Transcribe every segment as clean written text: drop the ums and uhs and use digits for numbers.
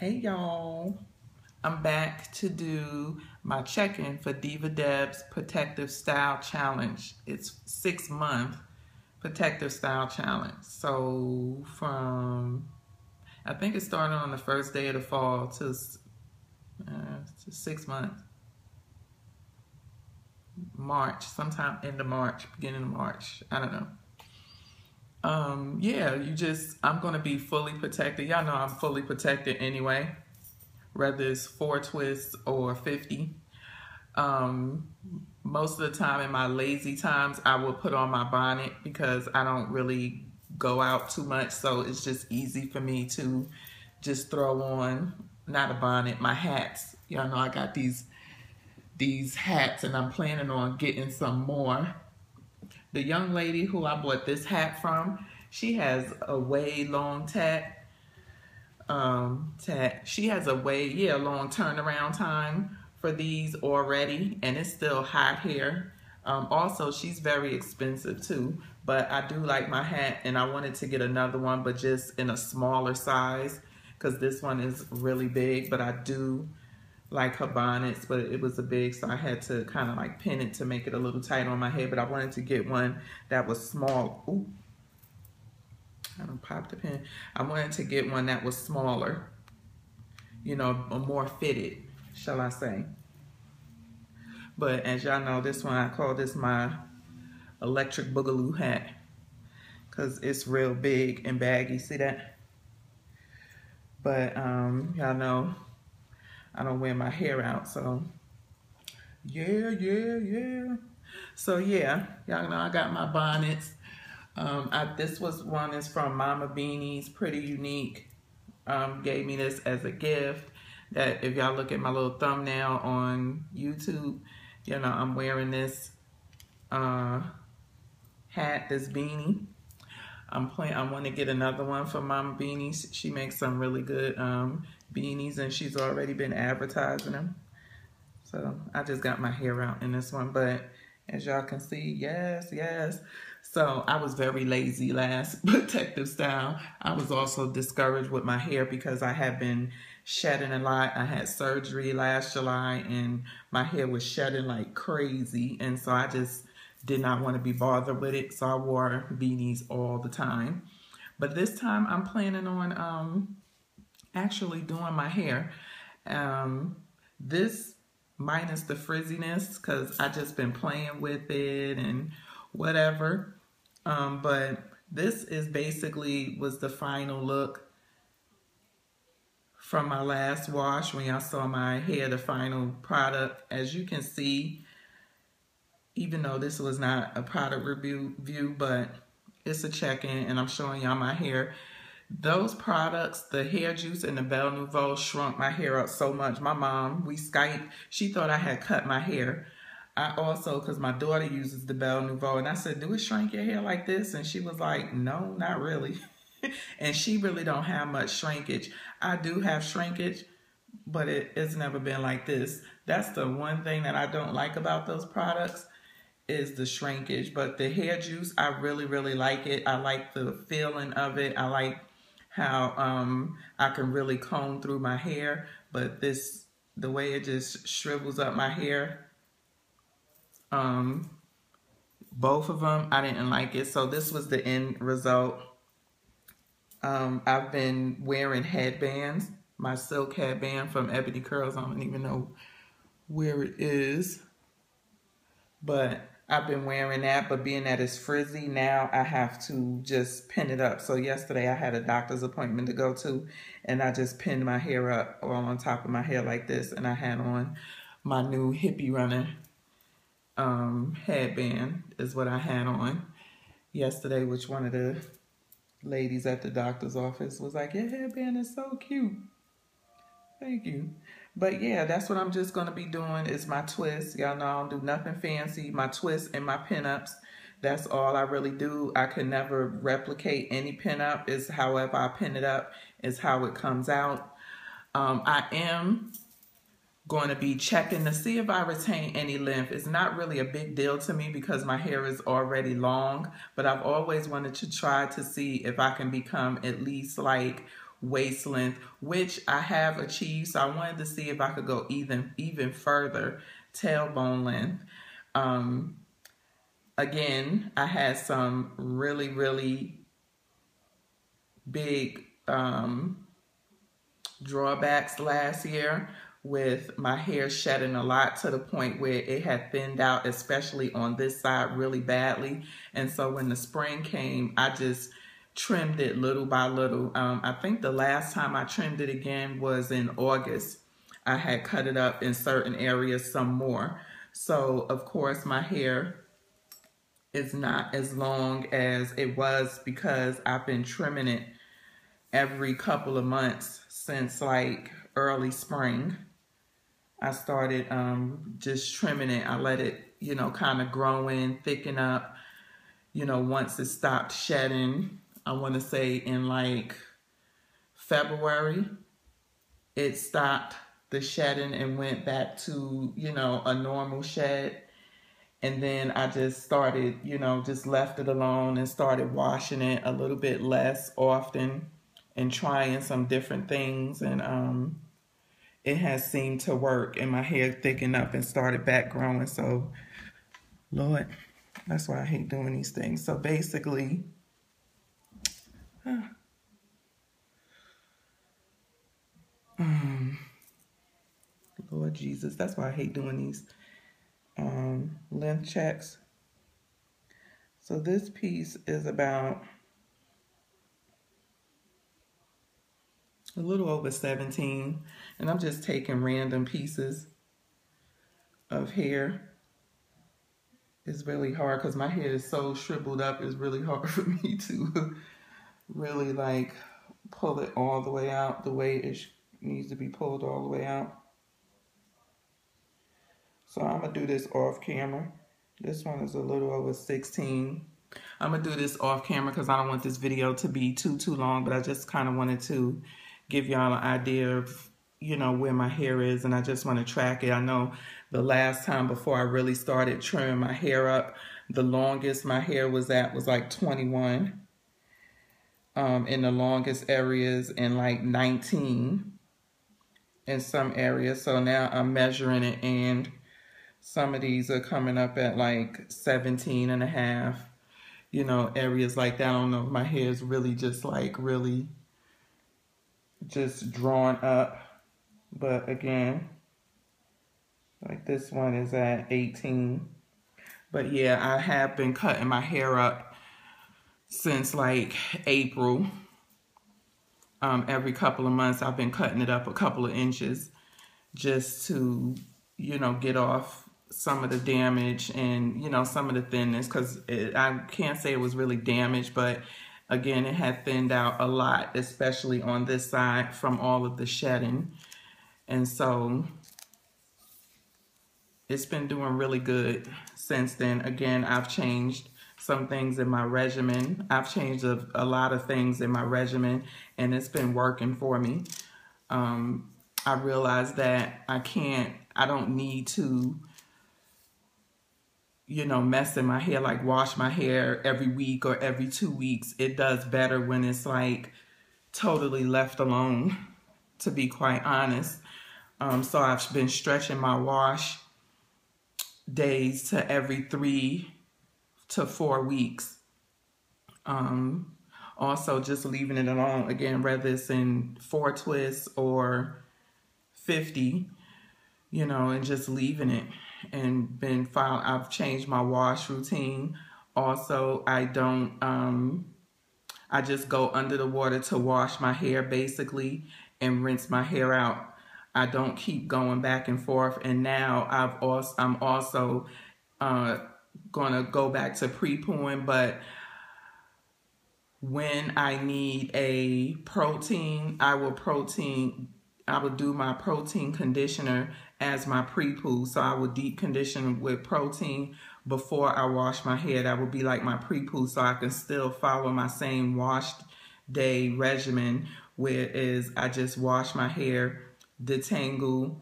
Hey y'all, I'm back to do my check-in for Diva Deb's Protective Style Challenge. It's 6-month Protective Style Challenge. So I think it started on the first day of the fall to 6 months. March, sometime into March, beginning of March, I don't know. Yeah, I'm gonna be fully protected. Y'all know I'm fully protected anyway, whether it's 4 twists or 50. Most of the time in my lazy times, I will put on my bonnet because I don't really go out too much. So it's just easy for me to just throw on, not a bonnet, my hats. Y'all know I got these hats and I'm planning on getting some more. The young lady who I bought this hat from, she has a way long she has a way long turnaround time for these already, and it's still hot here. Also, she's very expensive too, but I do like my hat and I wanted to get another one, but just in a smaller size because this one is really big. But I do like her bonnets, but it was a big, so I had to kind of like pin it to make it a little tight on my head. But I wanted to get one that was small. Ooh, I don't pop the pin. I wanted to get one that was smaller, you know, more fitted, shall I say. But as y'all know, this one, I call this my electric boogaloo hat because it's real big and baggy. See that? But y'all know I don't wear my hair out, so yeah. So yeah, y'all know I got my bonnets. This one is from Mama Beanie's Pretty Unique. Gave me this as a gift. That if y'all look at my little thumbnail on YouTube, you know I'm wearing this hat, this beanie. I want to get another one from Mama Beanie's. She makes some really good beanies, and she's already been advertising them. So I just got my hair out in this one, but as y'all can see, yes. So I was very lazy last protective style. I was also discouraged with my hair because I had been shedding a lot. I had surgery last July and my hair was shedding like crazy. And so I just did not want to be bothered with it. So I wore beanies all the time. But this time I'm planning on actually doing my hair. This minus the frizziness because I just been playing with it and whatever. But this is basically was the final look from my last wash when y'all saw my hair, the final product. As you can see, even though this was not a product review, but it's a check-in and I'm showing y'all my hair. Those products, the hair juice and the Belle Nouveau, shrunk my hair up so much. My mom, we Skyped, she thought I had cut my hair. I also, because my daughter uses the Belle Nouveau, and I said, do it shrink your hair like this? And she was like, no, not really. And she really don't have much shrinkage. I do have shrinkage, but it's never been like this. That's the one thing that I don't like about those products is the shrinkage. But the hair juice, I really like it. I like the feeling of it. I like how I can really comb through my hair, but the way it just shrivels up my hair, both of them, I didn't like it. So this was the end result. I've been wearing headbands, my silk headband from Ebony Curls. I don't even know where it is, but I've been wearing that, but being that it's frizzy, now I have to just pin it up. So yesterday I had a doctor's appointment to go to, and I just pinned my hair up all on top of my hair like this, and I had on my new hippie runner headband is what I had on yesterday, which one of the ladies at the doctor's office was like, your headband is so cute. Thank you. But yeah, that's what I'm just going to be doing is my twists. Y'all know I don't do nothing fancy. My twists and my pinups. That's all I really do. I can never replicate any pinup. It's however I pin it up is how it comes out. I am going to be checking to see if I retain any length. It's not really a big deal to me because my hair is already long, but I've always wanted to try to see if I can become at least like waist length, which I have achieved. So I wanted to see if I could go even further, tailbone length. Again, I had some really big drawbacks last year with my hair shedding a lot to the point where it had thinned out, especially on this side really badly. And so when the spring came, I just trimmed it little by little. I think the last time I trimmed it again was in August. I had cut it up in certain areas some more. So of course my hair is not as long as it was because I've been trimming it every couple of months since like early spring. I started just trimming it. I let it, you know, kind of grow in, thicken up, you know, once it stopped shedding. I want to say in like February, it stopped the shedding and went back to, you know, a normal shed. And then I just started, you know, just left it alone and started washing it a little bit less often and trying some different things. And it has seemed to work, and my hair thickened up and started back growing. So, Lord, that's why I hate doing these things. So basically, Lord Jesus, that's why I hate doing these length checks. So this piece is about a little over 17, and I'm just taking random pieces of hair. It's really hard because my hair is so shriveled up. It's really hard for me to really like pull it all the way out the way it needs to be pulled all the way out. So I'm gonna do this off camera. This one is a little over 16. I'm gonna do this off camera because I don't want this video to be too long, but I just kind of wanted to give y'all an idea of, you know, where my hair is, and I just want to track it. I know the last time before I really started trimming my hair up, the longest my hair was at was like 21. In the longest areas, and like 19 in some areas. So now I'm measuring it, and some of these are coming up at like 17 and a half, you know, areas like that. I don't know if my hair is really just like really just drawn up, but again, like this one is at 18. But yeah, I have been cutting my hair up since like April. Every couple of months I've been cutting it up a couple of inches just to, you know, get off some of the damage and, you know, some of the thinness, because I can't say it was really damaged, but again, it had thinned out a lot, especially on this side from all of the shedding. And so it's been doing really good since then. Again, I've changed some things in my regimen. I've changed a lot of things in my regimen, and it's been working for me. I realized that I don't need to, you know, mess in my hair, like wash my hair every week or every 2 weeks. It does better when it's like totally left alone, to be quite honest. So I've been stretching my wash days to every 3 to 4 weeks. Also just leaving it alone, again, whether it's in 4 twists or 50, you know, and just leaving it. And I've changed my wash routine. Also, I just go under the water to wash my hair basically and rinse my hair out. I don't keep going back and forth. And now I'm also gonna go back to pre-pooing, but when I need a protein, I will do my protein conditioner as my pre-poo. So I will deep condition with protein before I wash my hair. That would be like my pre-poo, so I can still follow my same wash day regimen, whereas I just wash my hair, detangle,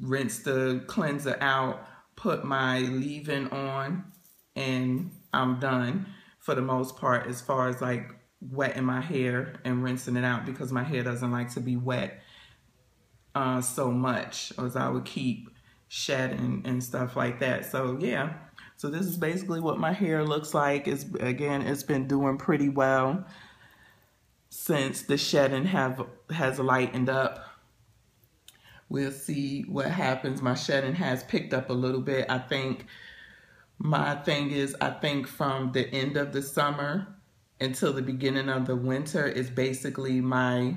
rinse the cleanser out, put my leave-in on, and I'm done for the most part as far as like wetting my hair and rinsing it out because my hair doesn't like to be wet so much, as I would keep shedding and stuff like that. So yeah, so this is basically what my hair looks like. It's been doing pretty well since the shedding has lightened up. We'll see what happens. My shedding has picked up a little bit. I think my thing is, I think from the end of the summer until the beginning of the winter is basically my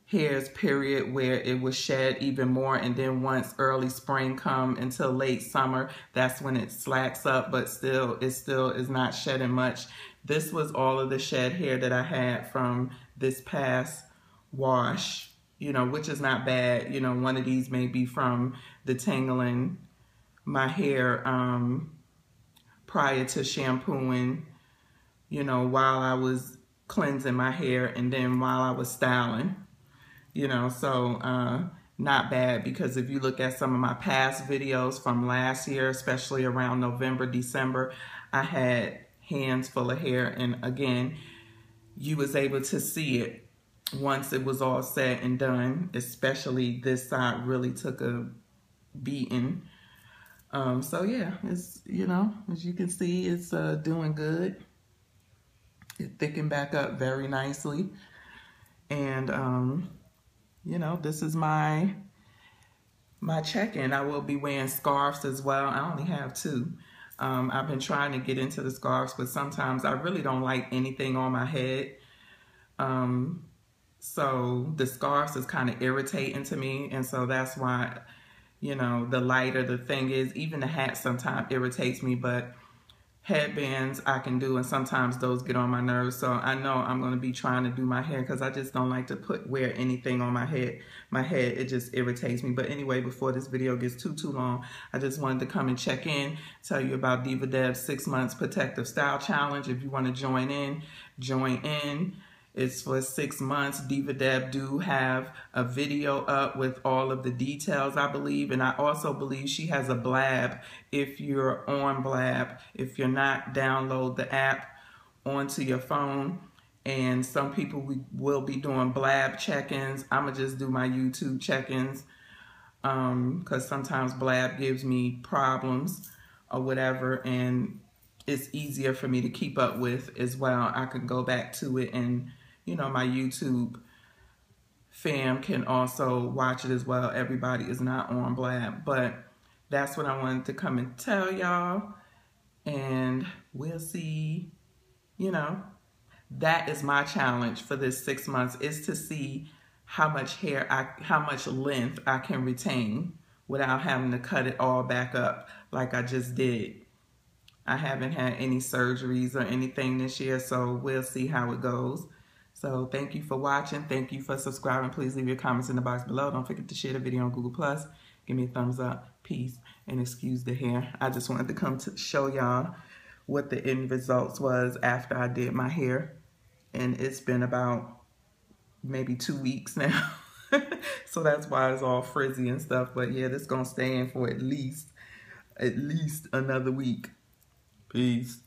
hair's period where it will shed even more, and then once early spring come until late summer, that's when it slacks up, but it still is not shedding much. This was all of the shed hair that I had from this past wash, you know, which is not bad. You know, one of these may be from the tangling my hair prior to shampooing, you know, while I was cleansing my hair and then while I was styling, you know, so not bad, because if you look at some of my past videos from last year, especially around November, December, I had hands full of hair, and again, you was able to see it once it was all said and done, especially this side really took a beating. So yeah, it's, you know, as you can see, it's doing good. It thickened back up very nicely. And you know, this is my check-in. I will be wearing scarves as well. I only have 2. I've been trying to get into the scarves, but sometimes I really don't like anything on my head. So the scarves is kind of irritating to me, and so that's why, you know, the lighter the thing is, even the hat sometimes irritates me, but headbands I can do, and sometimes those get on my nerves. So I know I'm going to be trying to do my hair because I just don't like to wear anything on my head. It just irritates me. But anyway, before this video gets too long, I just wanted to come and check in, tell you about Diva Dev's 6 months protective style challenge. If you want to join in, join in. It's for 6 months. Diva Dev do have a video up with all of the details, I believe. And I also believe she has a blab if you're on Blab. If you're not, download the app onto your phone. And some people will be doing Blab check-ins. I'm going to just do my YouTube check-ins because sometimes Blab gives me problems or whatever. And it's easier for me to keep up with as well. I can go back to it, and you know, my YouTube fam can also watch it as well. Everybody is not on Blab, but that's what I wanted to come and tell y'all. And we'll see, you know, that is my challenge for this 6 months, is to see how much length I can retain without having to cut it all back up like I just did. I haven't had any surgeries or anything this year, so we'll see how it goes. So thank you for watching. Thank you for subscribing. Please leave your comments in the box below. Don't forget to share the video on Google+. Give me a thumbs up. Peace. And excuse the hair. I just wanted to come to show y'all what the end results was after I did my hair. And it's been about maybe 2 weeks now. So that's why it's all frizzy and stuff. But yeah, this is going to stay in for at least another week. Peace.